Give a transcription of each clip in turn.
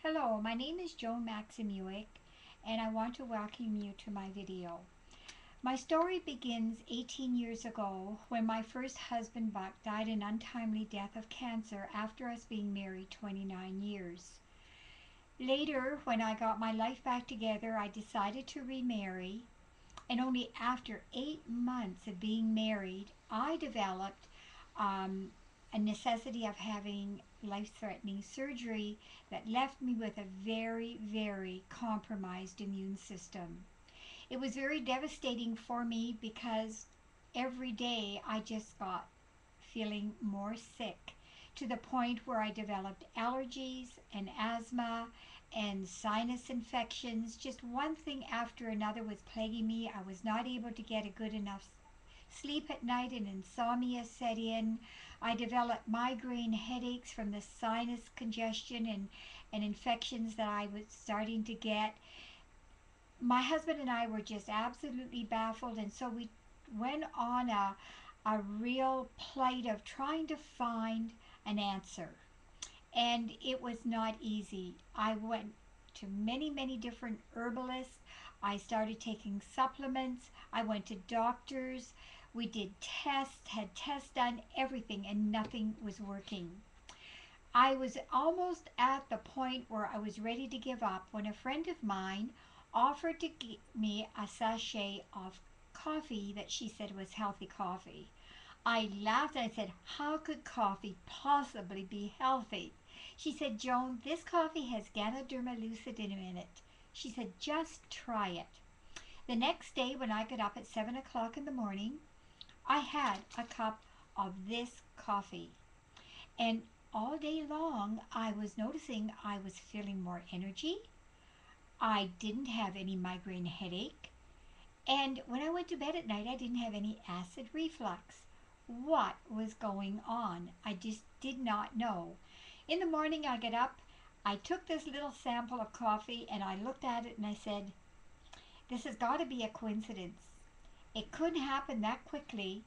Hello, my name is Joan Maximuick, and I want to welcome you to my video. My story begins 18 years ago when my first husband Buck died an untimely death of cancer after us being married 29 years. Later, when I got my life back together, I decided to remarry, and only after 8 months of being married, I developed a necessity of having life-threatening surgery that left me with a very, very compromised immune system. It was very devastating for me because every day I just got feeling more sick to the point where I developed allergies and asthma and sinus infections. Just one thing after another was plaguing me. I was not able to get a good enough sleep at night, and insomnia set in. I developed migraine headaches from the sinus congestion and infections that I was starting to get. My husband and I were just absolutely baffled, and so we went on a real plight of trying to find an answer. And it was not easy. I went to many, many different herbalists. I started taking supplements. I went to doctors. We did tests, had tests done, everything, and nothing was working. I was almost at the point where I was ready to give up when a friend of mine offered to give me a sachet of coffee that she said was healthy coffee. I laughed and I said, "How could coffee possibly be healthy?" She said, "Joan, this coffee has Ganoderma Lucidum in it." She said, "Just try it." The next day, when I got up at 7 o'clock in the morning, I had a cup of this coffee. And all day long, I was noticing I was feeling more energy. I didn't have any migraine headache. And when I went to bed at night, I didn't have any acid reflux. What was going on? I just did not know. In the morning, I got up, I took this little sample of coffee, and I looked at it and I said, "This has got to be a coincidence. It couldn't happen that quickly.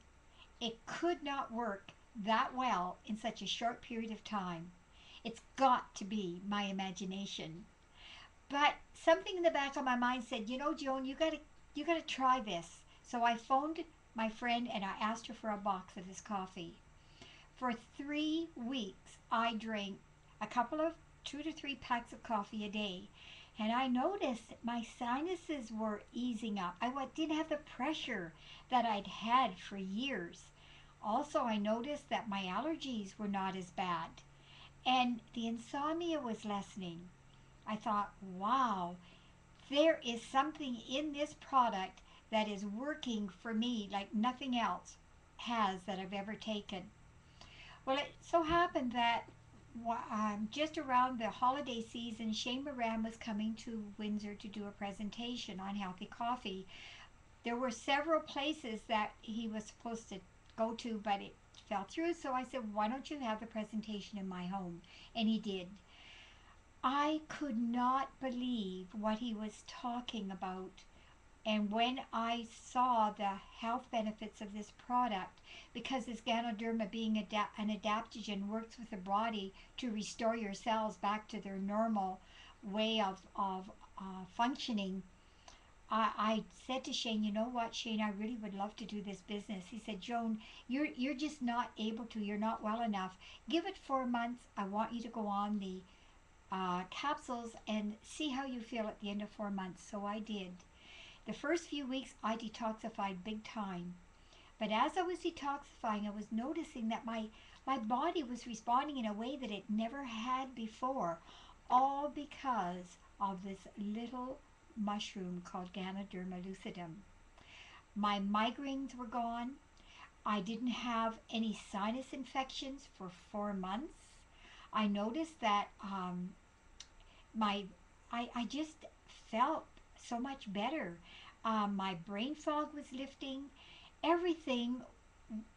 It could not work that well in such a short period of time. It's got to be my imagination." But something in the back of my mind said, "Joan, you gotta try this." So I phoned my friend and I asked her for a box of this coffee. For 3 weeks, I drank a couple of 2 to 3 packs of coffee a day. And I noticed my sinuses were easing up. I didn't have the pressure that I'd had for years. Also, I noticed that my allergies were not as bad. And the insomnia was lessening. I thought, wow, there is something in this product that is working for me like nothing else has that I've ever taken. Well, it so happened that just around the holiday season, Shane Moran was coming to Windsor to do a presentation on healthy coffee. There were several places that he was supposed to go to, but it fell through. So I said, "Why don't you have the presentation in my home?" And he did. I could not believe what he was talking about. And when I saw the health benefits of this product, because this Ganoderma being an adaptogen works with the body to restore your cells back to their normal way of functioning, I said to Shane, "You know what, Shane, I really would love to do this business." He said, "Joan, you're just not able to. You're not well enough. Give it 4 months. I want you to go on the capsules and see how you feel at the end of 4 months." So I did. The first few weeks I detoxified big time. But as I was detoxifying, I was noticing that my body was responding in a way that it never had before, all because of this little mushroom called Ganoderma lucidum. My migraines were gone. I didn't have any sinus infections for 4 months. I noticed that my I just felt so much better. My brain fog was lifting. Everything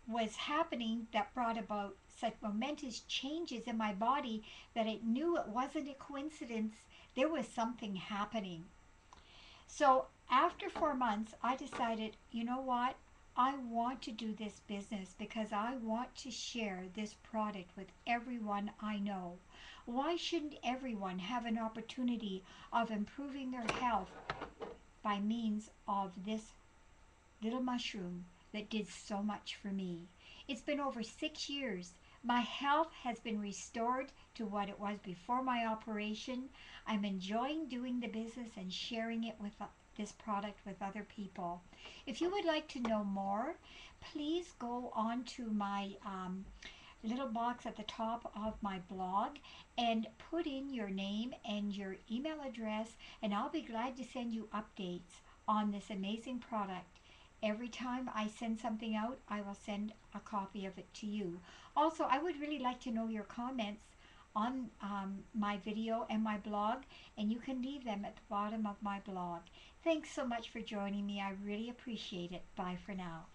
was happening that brought about such momentous changes in my body that I knew it wasn't a coincidence. There was something happening. So after 4 months, I decided, you know what? I want to do this business because I want to share this product with everyone I know. Why shouldn't everyone have an opportunity of improving their health by means of this little mushroom that did so much for me? It's been over 6 years. My health has been restored to what it was before my operation. I'm enjoying doing the business and sharing it with this product with other people. If you would like to know more, please go on to my little box at the top of my blog and put in your name and your email address, and I'll be glad to send you updates on this amazing product. Every time I send something out, I will send a copy of it to you. Also, I would really like to know your comments on my video and my blog, and you can leave them at the bottom of my blog. Thanks so much for joining me. I really appreciate it. Bye for now.